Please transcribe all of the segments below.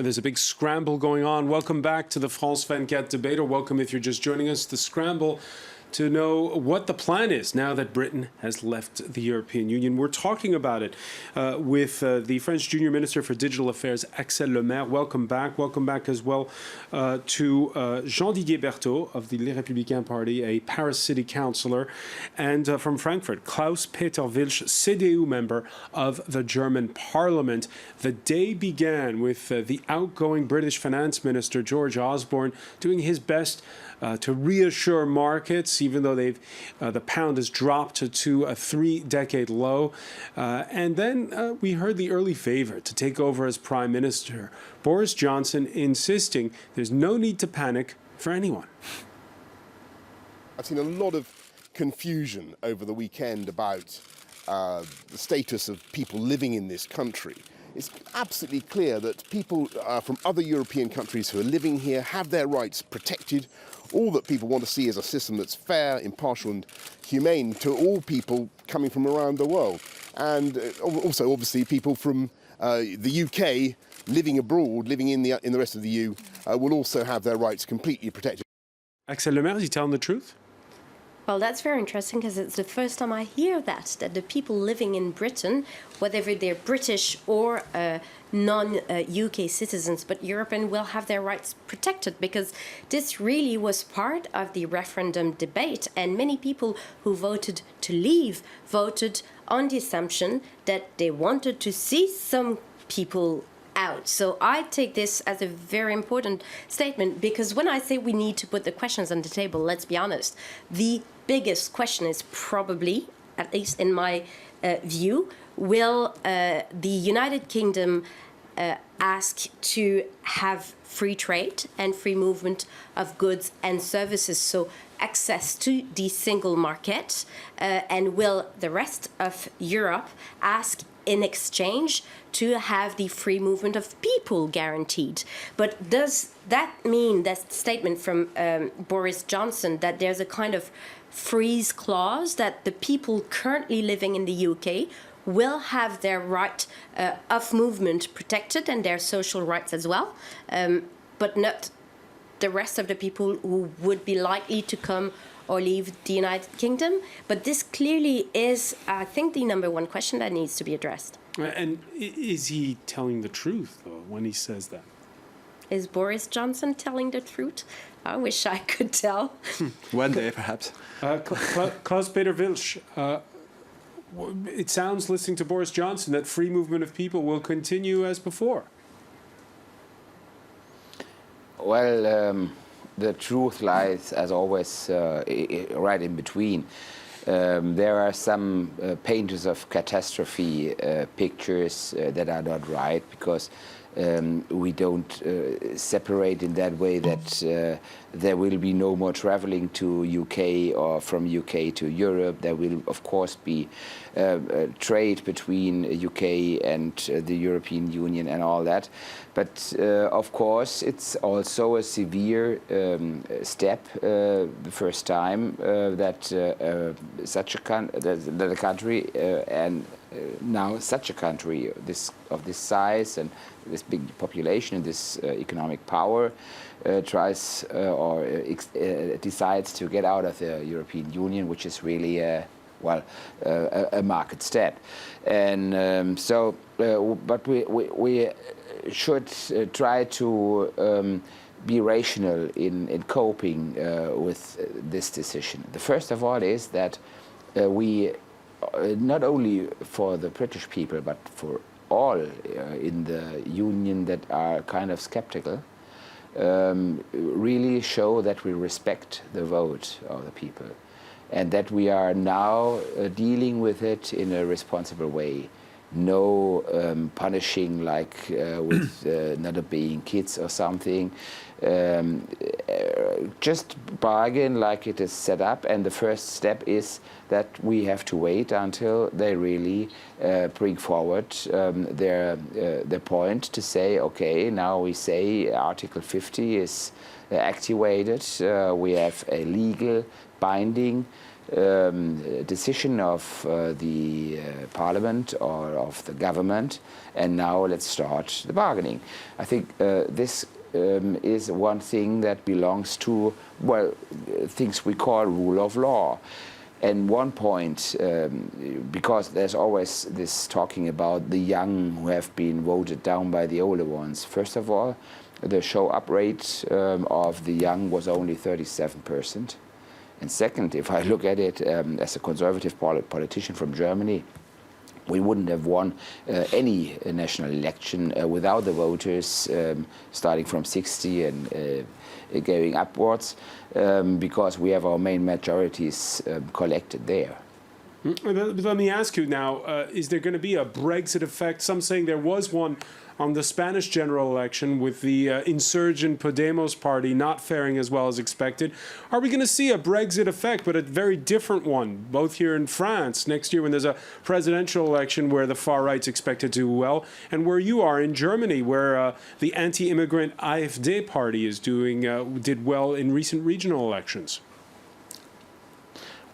There's a big scramble going on. Welcome back to the France 24 debate, or welcome if you're just joining us. The scramble to know what the plan is now that Britain has left the European Union. We're talking about it with the French Junior Minister for Digital Affairs, Axel Lemaire. Welcome back. Welcome back as well to Jean-Didier Berthaud of the Les Républicains Party, a Paris City Councillor, and from Frankfurt, Klaus-Peter Wilsch, CDU member of the German Parliament. The day began with the outgoing British Finance Minister, George Osborne, doing his best to reassure markets, even though the pound has dropped to a 3-decade low. And then we heard the early favourite to take over as Prime Minister, Boris Johnson, insisting there's no need to panic for anyone. I've seen a lot of confusion over the weekend about the status of people living in this country. It's absolutely clear that people from other European countries who are living here have their rights protected. All that people want to see is a system that's fair, impartial and humane to all people coming from around the world. And also, obviously, people from the UK living abroad, living in the rest of the EU, will also have their rights completely protected. Axel Lemaire, is he telling the truth? Well, that's very interesting because it's the first time I hear that the people living in Britain, whether they're British or non-UK citizens, but European, will have their rights protected, because this really was part of the referendum debate, and many people who voted to leave voted on the assumption that they wanted to see some people out. So I take this as a very important statement, because when I say we need to put the questions on the table, let's be honest, the biggest question is probably, at least in my view, will the United Kingdom ask to have free trade and free movement of goods and services, so access to the single market, and will the rest of Europe ask in exchange to have the free movement of people guaranteed? But does that mean, that statement from Boris Johnson, that there's a kind of freeze clause, that the people currently living in the UK will have their right of movement protected and their social rights as well, but not the rest of the people who would be likely to come or leave the United Kingdom? But this clearly is, I think, the number one question that needs to be addressed. And is he telling the truth, though, when he says that? Is Boris Johnson telling the truth? I wish I could tell. One day, perhaps. Klaus-Peter Wilsch, it sounds, listening to Boris Johnson, that free movement of people will continue as before. Well, the truth lies, as always, right in between. There are some painters of catastrophe pictures that are not right, because we don't separate in that way that there will be no more traveling to UK or from UK to Europe. There will, of course, be trade between UK and the European Union and all that. But of course, it's also a severe step, the first time that a country and now such a country of this size and this big population and this economic power tries or decides to get out of the European Union, which is really a market step. And but we should try to be rational in coping with this decision. The first of all is that we, not only for the British people, but for all in the Union that are kind of skeptical, really show that we respect the vote of the people, and that we are now dealing with it in a responsible way. No punishing like with not obeying kids or something. Just bargain like it is set up, and the first step is that we have to wait until they really bring forward their point to say, okay, now we say Article 50 is activated, we have a legal binding decision of the parliament or of the government, and now let's start the bargaining. I think this is one thing that belongs to, well, things we call rule of law. And one point, because there's always this talking about the young who have been voted down by the older ones. First of all, the show-up rate of the young was only 37%. And second, if I look at it as a conservative politician from Germany, we wouldn't have won any national election without the voters starting from 60 and going upwards, because we have our main majorities collected there. Let me ask you now, is there going to be a Brexit effect? Some saying there was one on the Spanish general election with the insurgent Podemos party not faring as well as expected. Are we going to see a Brexit effect, but a very different one, both here in France next year when there's a presidential election where the far right's expected to do well, and where you are in Germany, where the anti-immigrant AfD party is did well in recent regional elections?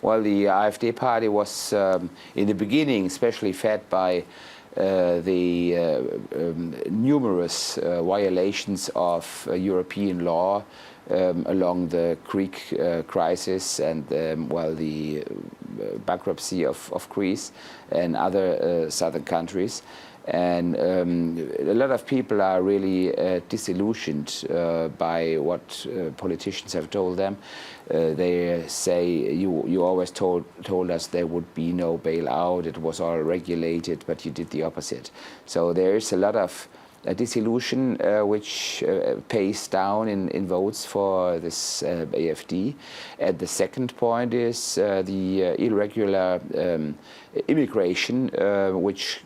Well, the AfD party was, in the beginning, especially fed by the numerous violations of European law along the Greek crisis and, well, the bankruptcy of Greece and other southern countries. And a lot of people are really disillusioned by what politicians have told them. They say, you always told us there would be no bailout, it was all regulated, but you did the opposite. So there is a lot of disillusion which pays down in votes for this AfD. And the second point is the irregular immigration, which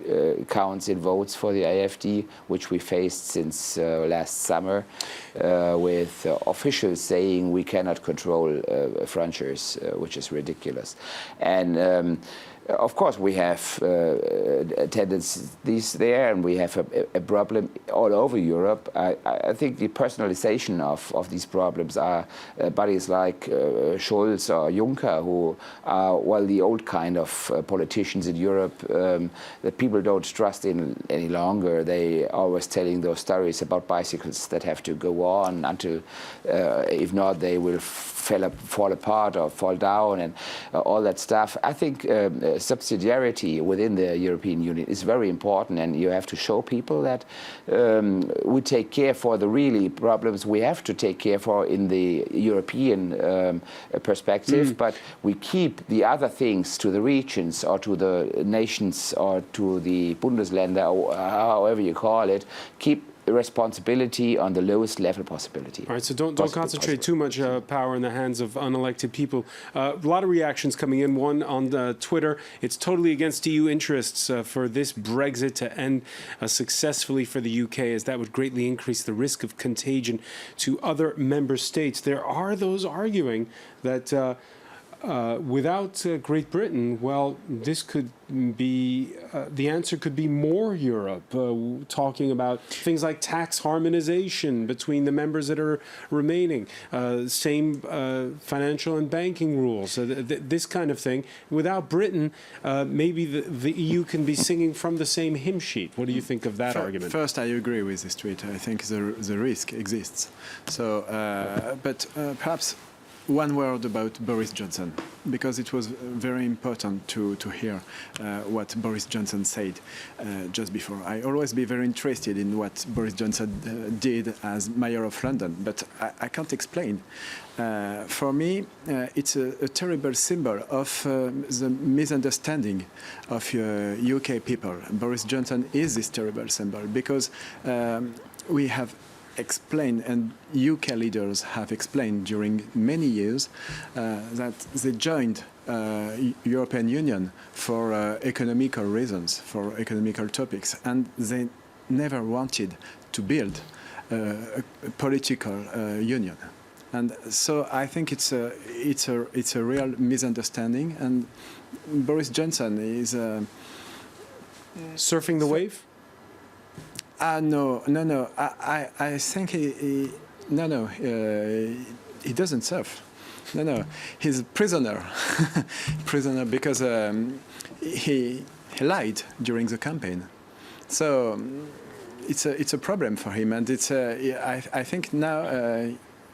counts in votes for the AfD, which we faced since last summer, with officials saying we cannot control frontiers, which is ridiculous. And of course, we have tendencies there, and we have a problem all over Europe. I think the personalization of these problems are buddies like Scholz or Juncker, who are, well, the old kind of politicians in Europe that people don't trust in any longer. They are always telling those stories about bicycles that have to go on until, if not, they will fall apart or fall down and all that stuff. I think subsidiarity within the European Union is very important, and you have to show people that we take care for the really problems we have to take care for in the European perspective, but we keep the other things to the regions or to the nations or to the Bundesländer, or however you call it, keep responsibility on the lowest level possibility. All right, so don't concentrate too much power in the hands of unelected people. A lot of reactions coming in. One on Twitter, it's totally against EU interests for this Brexit to end successfully for the UK, as that would greatly increase the risk of contagion to other member states. There are those arguing that without Great Britain, well, this could be, the answer could be more Europe, talking about things like tax harmonization between the members that are remaining, same financial and banking rules, this kind of thing. Without Britain, maybe the EU can be singing from the same hymn sheet. What do you think of that argument? First, I agree with this tweet. I think the risk exists. So, but perhaps one word about Boris Johnson, because it was very important to hear what Boris Johnson said just before. I always be very interested in what Boris Johnson did as mayor of London, but I can't explain. For me, it's a terrible symbol of the misunderstanding of UK people. Boris Johnson is this terrible symbol because we have explained, and UK leaders have explained during many years that they joined European Union for economical reasons, for economical topics, and they never wanted to build a political union. And so I think it's a real misunderstanding, and Boris Johnson is surfing the wave. No. I think he doesn't surf. No, he's a prisoner. Prisoner because he lied during the campaign. So it's a problem for him, and I think now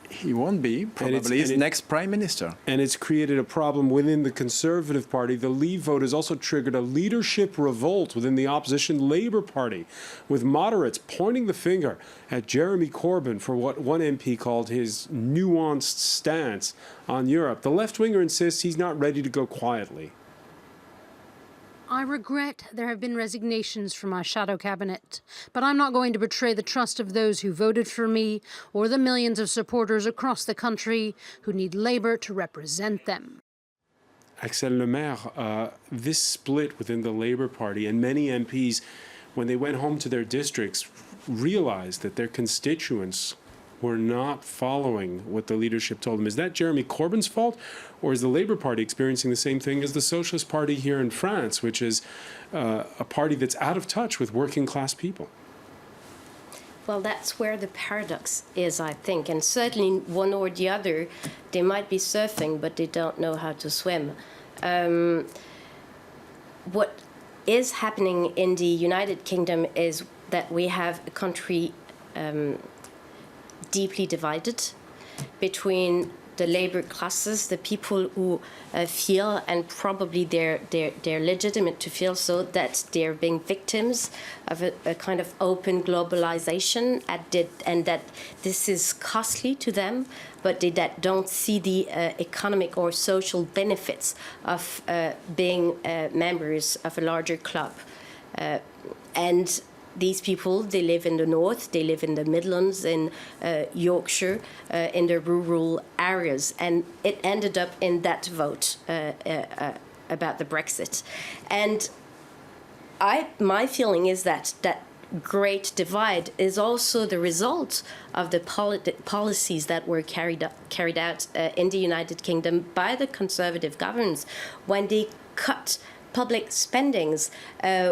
he won't be probably his next prime minister. And it's created a problem within the Conservative Party. The Leave vote has also triggered a leadership revolt within the opposition Labour Party, with moderates pointing the finger at Jeremy Corbyn for what one MP called his nuanced stance on Europe. The left-winger insists he's not ready to go quietly. I regret there have been resignations from my shadow cabinet, but I'm not going to betray the trust of those who voted for me or the millions of supporters across the country who need Labour to represent them. Axel Lemaire, this split within the Labour Party, and many MPs, when they went home to their districts, realized that their constituents were not following what the leadership told them. Is that Jeremy Corbyn's fault, or is the Labour Party experiencing the same thing as the Socialist Party here in France, which is a party that's out of touch with working class people? Well, that's where the paradox is, I think. And certainly one or the other, they might be surfing, but they don't know how to swim. What is happening in the United Kingdom is that we have a country deeply divided between the labor classes, the people who feel, and probably they're legitimate to feel so, that they're being victims of a kind of open globalization, and that this is costly to them, but that don't see the economic or social benefits of being members of a larger club. And these people, they live in the north, they live in the Midlands, in Yorkshire, in the rural areas. And it ended up in that vote about the Brexit. And my feeling is that that great divide is also the result of the policies that were carried out in the United Kingdom by the Conservative governments when they cut public spendings,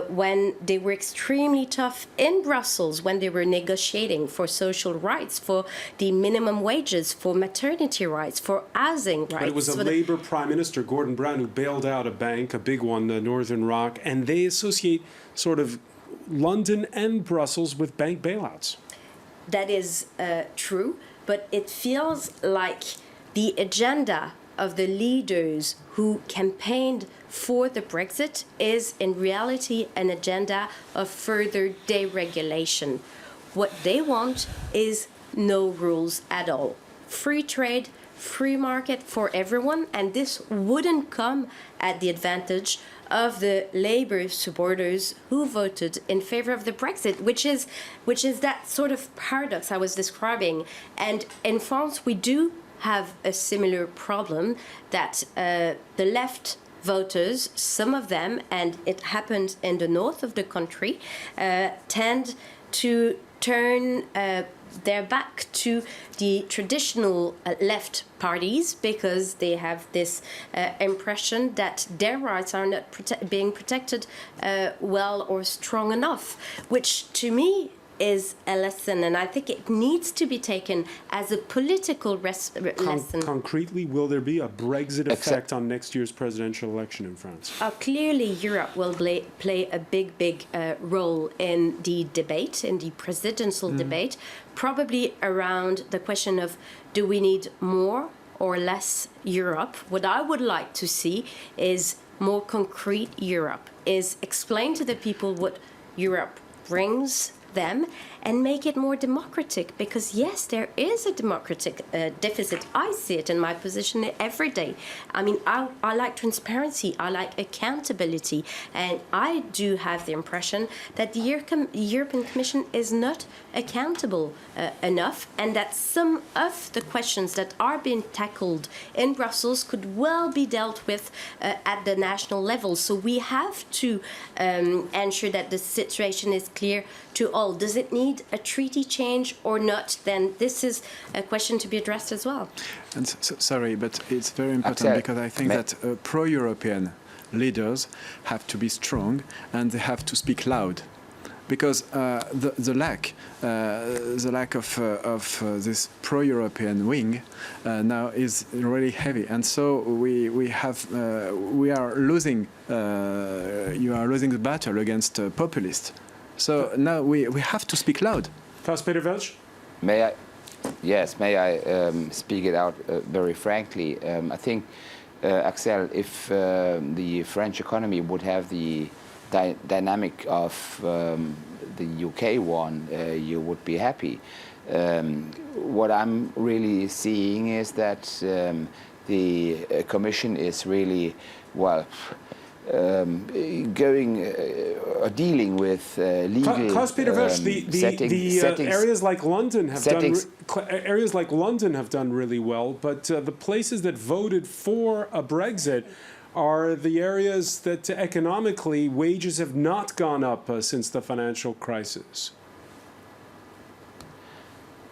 when they were extremely tough in Brussels, when they were negotiating for social rights, for the minimum wages, for maternity rights, for housing rights. But it was a Labour Prime Minister, Gordon Brown, who bailed out a bank, a big one, the Northern Rock, and they associate sort of London and Brussels with bank bailouts. That is true, but it feels like the agenda of the leaders who campaigned for the Brexit is in reality an agenda of further deregulation. What they want is no rules at all. Free trade, free market for everyone, and this wouldn't come at the advantage of the Labour supporters who voted in favor of the Brexit, which is that sort of paradox I was describing. And in France, we do have a similar problem that the left voters, some of them, and it happened in the north of the country, tend to turn their back to the traditional left parties because they have this impression that their rights are not being protected well or strong enough, which to me is a lesson, and I think it needs to be taken as a political lesson. Concretely, will there be a Brexit effect on next year's presidential election in France? Clearly, Europe will play a big role in the debate, in the presidential debate, probably around the question of, do we need more or less Europe? What I would like to see is more concrete Europe, is explain to the people what Europe brings them and make it more democratic, because yes, there is a democratic deficit. I see it in my position every day. I mean, I like transparency, I like accountability, and I do have the impression that the European Commission is not accountable enough, and that some of the questions that are being tackled in Brussels could well be dealt with at the national level. So we have to ensure that the situation is clear to all. Does it need a treaty change or not? Then this is a question to be addressed as well. And sorry, but it's very important because I think that pro-European leaders have to be strong and they have to speak loud. because the lack of this pro-European wing now is really heavy, and so we are losing. You are losing the battle against populists. So now we have to speak loud. Klaus-Peter Welch? May I? Yes, may I speak it out very frankly? I think, Axel, if the French economy would have the dynamic of the UK one, you would be happy. What I'm really seeing is that the Commission is really, well, dealing with legal Klaus-Peter Welch, the areas like London have done really well, but the places that voted for a Brexit are the areas that economically wages have not gone up since the financial crisis.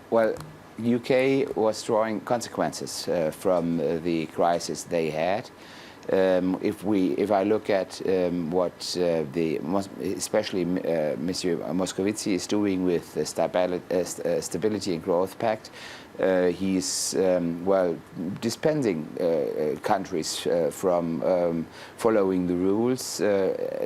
Well, UK was drawing consequences from the crisis they had. If I look at what especially Monsieur Moscovici is doing with the Stability and Growth Pact, he's dispensing countries from following the rules.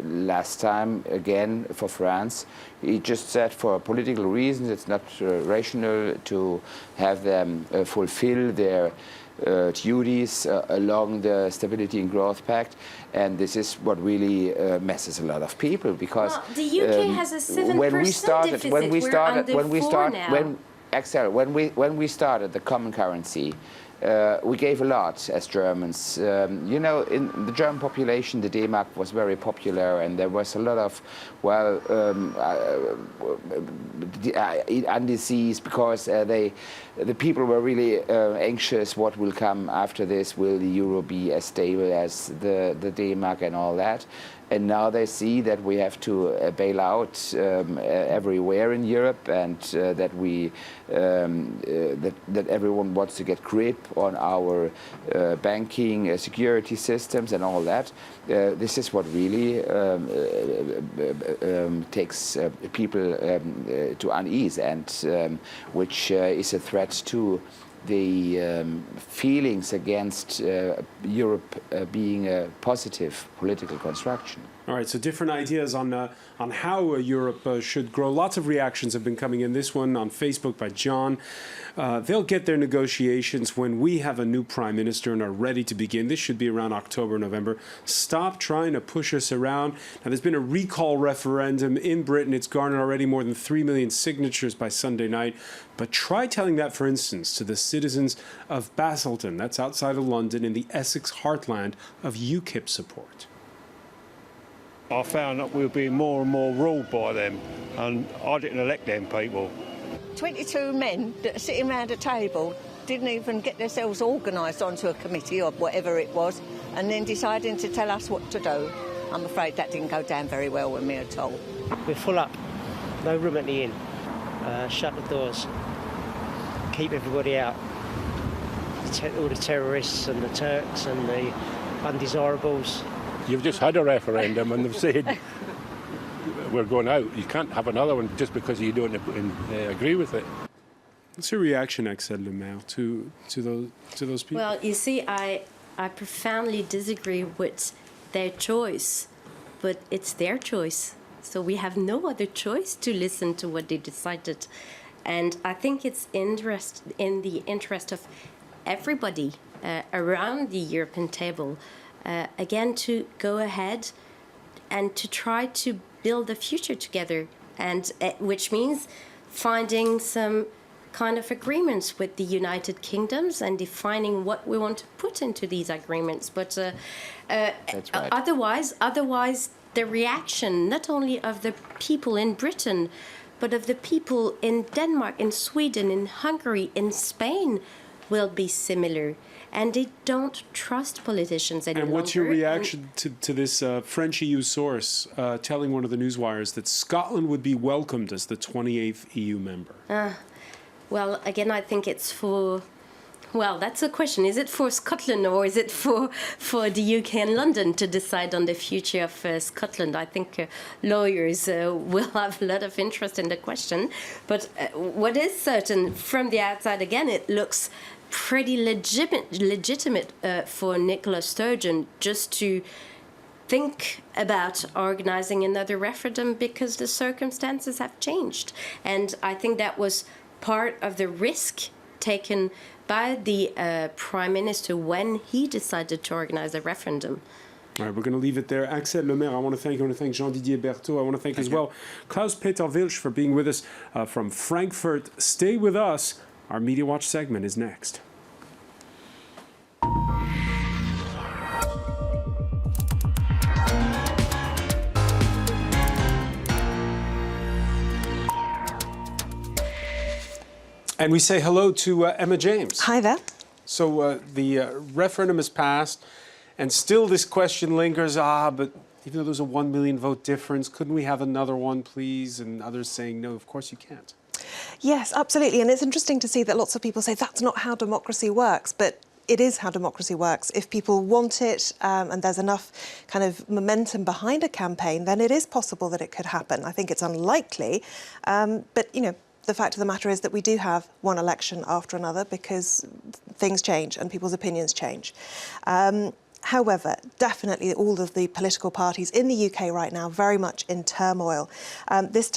Last time, again, for France, he just said for political reasons it's not rational to have them fulfill their duties along the Stability and Growth Pact, and this is what really messes a lot of people, because the UK has a 7% when we started the common currency, we gave a lot as Germans. You know, in the German population, the D-Mark was very popular, and there was a lot of, indices, because the people were really anxious. What will come after this? Will the euro be as stable as the D-Mark and all that? And now they see that we have to bail out everywhere in Europe, and that everyone wants to get grip on our banking security systems and all that. This is what really takes people to unease, and which is a threat to the feelings against Europe being a positive political construction. All right, so different ideas on how Europe should grow. Lots of reactions have been coming in. This one on Facebook by John. They'll get their negotiations when we have a new prime minister and are ready to begin. This should be around October, November. Stop trying to push us around. Now, there's been a recall referendum in Britain. It's garnered already more than 3 million signatures by Sunday night. But try telling that, for instance, to the citizens of Basildon, that's outside of London, in the Essex heartland, of UKIP support. I found that we were being more and more ruled by them, and I didn't elect them people. 22 men that are sitting around a table didn't even get themselves organised onto a committee or whatever it was, and then deciding to tell us what to do. I'm afraid that didn't go down very well with me at all. We're full up, no room at the inn. Shut the doors, keep everybody out. All the terrorists and the Turks and the undesirables. You've just had a referendum and they've said we're going out. You can't have another one just because you don't agree with it. What's your reaction, Axel Lemaire, to those people? Well, you see, I profoundly disagree with their choice, but it's their choice. So we have no other choice to listen to what they decided. And I think it's in the interest of everybody around the European table, again, to go ahead and to try to build a future together, and which means finding some kind of agreements with the United Kingdoms and defining what we want to put into these agreements. But That's right. otherwise, the reaction not only of the people in Britain, but of the people in Denmark, in Sweden, in Hungary, in Spain, will be similar. And they don't trust politicians any longer. And what's your reaction to this French EU source telling one of the newswires that Scotland would be welcomed as the 28th EU member? Well, again, I think it's for Well, that's a question. Is it for Scotland or is it for the UK and London to decide on the future of Scotland? I think lawyers will have a lot of interest in the question. But what is certain, from the outside, again, it looks pretty legitimate for Nicola Sturgeon just to think about organizing another referendum because the circumstances have changed. And I think that was part of the risk taken by the Prime Minister when he decided to organize a referendum. All right, we're going to leave it there. Axel Lemaire, I want to thank you. I want to thank Jean-Didier Berthaud. I want to thank as well Klaus-Peter Wilsch for being with us from Frankfurt. Stay with us. Our Media Watch segment is next. And we say hello to Emma James. Hi there. So the referendum has passed, and still this question lingers, but even though there's a 1 million vote difference, couldn't we have another one, please? And others saying, no, of course you can't. Yes, absolutely. And it's interesting to see that lots of people say that's not how democracy works, but it is how democracy works. If people want it and there's enough kind of momentum behind a campaign, then it is possible that it could happen. I think it's unlikely, but, you know, the fact of the matter is that we do have one election after another because things change and people's opinions change. However, definitely all of the political parties in the UK right now very much in turmoil. This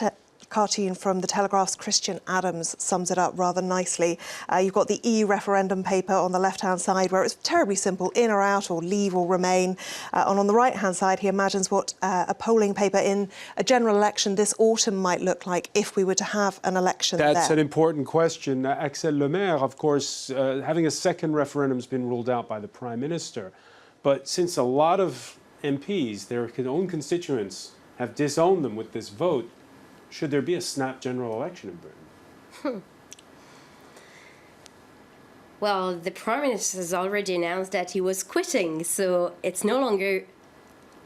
cartoon from The Telegraph's Christian Adams sums it up rather nicely. You've got the EU referendum paper on the left-hand side where it's terribly simple, in or out or leave or remain. And on the right-hand side, he imagines what a polling paper in a general election this autumn might look like if we were to have an election That's there. an important question. Axel Lemaire, of course, having a second referendum has been ruled out by the Prime Minister. But since a lot of MPs, their own constituents, have disowned them with this vote, should there be a snap general election in Britain? Well, the Prime Minister has already announced that he was quitting, so it's no longer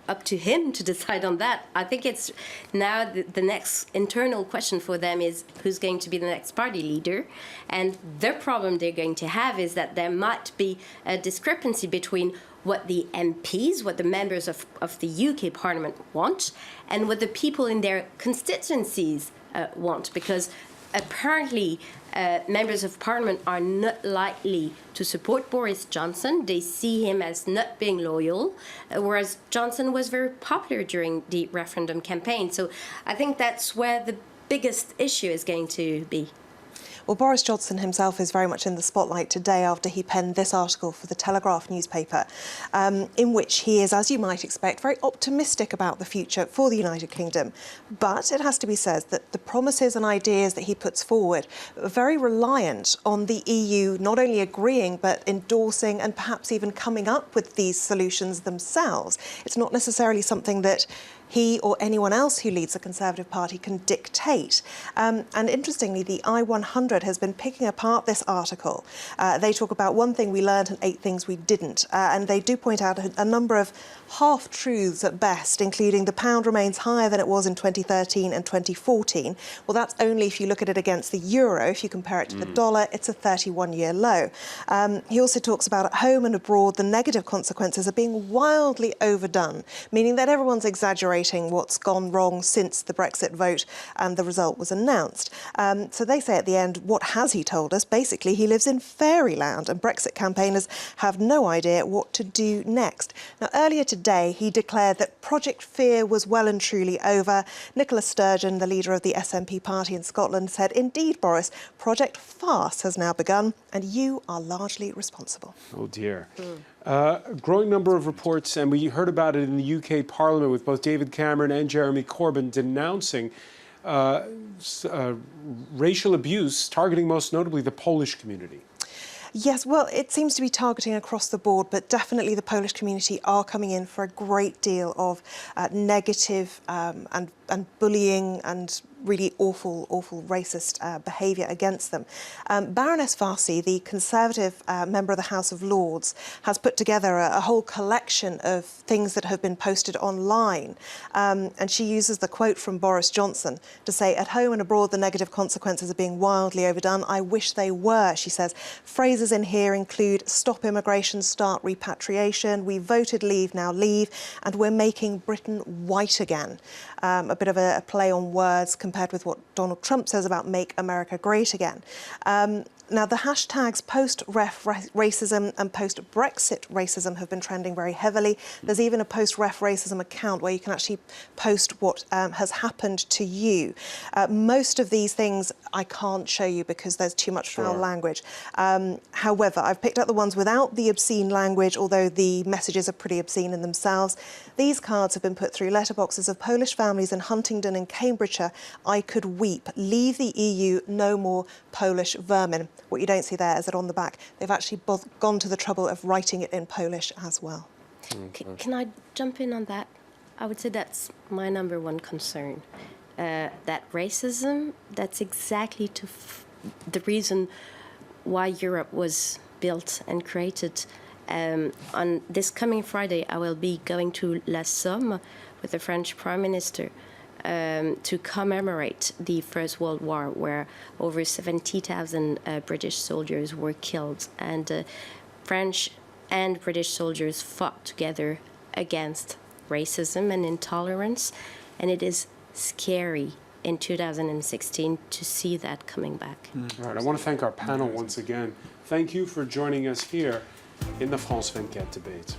up to him to decide on that. I think it's now the next internal question for them is who's going to be the next party leader. And the problem they're going to have is that there might be a discrepancy between what the MPs, what the members of the UK Parliament want, and what the people in their constituencies want. Because apparently members of Parliament are not likely to support Boris Johnson. They see him as not being loyal, whereas Johnson was very popular during the referendum campaign. So I think that's where the biggest issue is going to be. Well, Boris Johnson himself is very much in the spotlight today after he penned this article for the Telegraph newspaper, in which he is, as you might expect, very optimistic about the future for the United Kingdom. But it has to be said that the promises and ideas that he puts forward are very reliant on the EU not only agreeing but endorsing and perhaps even coming up with these solutions themselves. It's not necessarily something that he or anyone else who leads the Conservative Party can dictate. And interestingly, the I-100 has been picking apart this article. They talk about one thing we learned and 8 things we didn't. And they do point out a number of half-truths at best, including the pound remains higher than it was in 2013 and 2014. Well, that's only if you look at it against the euro. If you compare it to the dollar, it's a 31-year low. He also talks about at home and abroad, the negative consequences are being wildly overdone, meaning that everyone's exaggerating what's gone wrong since the Brexit vote and the result was announced. So they say at the end, what has he told us? Basically, he lives in fairyland and Brexit campaigners have no idea what to do next. Now, earlier today, he declared that Project Fear was well and truly over. Nicola Sturgeon, the leader of the SNP party in Scotland, said, indeed, Boris, Project Farce has now begun and you are largely responsible. Oh, dear. A growing number of reports, and we heard about it in the UK Parliament with both David Cameron and Jeremy Corbyn denouncing racial abuse, targeting most notably the Polish community. Yes, well, it seems to be targeting across the board, but definitely the Polish community are coming in for a great deal of negative and bullying and really awful, awful racist behaviour against them. Baroness Farsi, the Conservative member of the House of Lords, has put together a whole collection of things that have been posted online. And she uses the quote from Boris Johnson to say, "At home and abroad, the negative consequences are being wildly overdone. I wish they were," she says. Phrases in here include "stop immigration, start repatriation," "we voted leave, now leave," and "we're making Britain white again." A bit of a play on words compared with what Donald Trump says about "make America great again." Now, the hashtags post-ref racism and post-Brexit racism have been trending very heavily. There's even a post-ref racism account where you can actually post what has happened to you. Most of these things I can't show you because there's too much foul language. However, I've picked out the ones without the obscene language, although the messages are pretty obscene in themselves. These cards have been put through letterboxes of Polish families in Huntingdon and Cambridgeshire. "I could weep. Leave the EU. No more Polish vermin." What you don't see there is that on the back, they've actually gone to the trouble of writing it in Polish as well. Can I jump in on that? I would say that's my number one concern. That racism, that's exactly the reason why Europe was built and created. On this coming Friday, I will be going to La Somme with the French Prime Minister to commemorate the First World War, where over 70,000 British soldiers were killed, and French and British soldiers fought together against racism and intolerance, and it is scary in 2016 to see that coming back. All right, I want to thank our panel once again. Thank you for joining us here in the France 24 debate.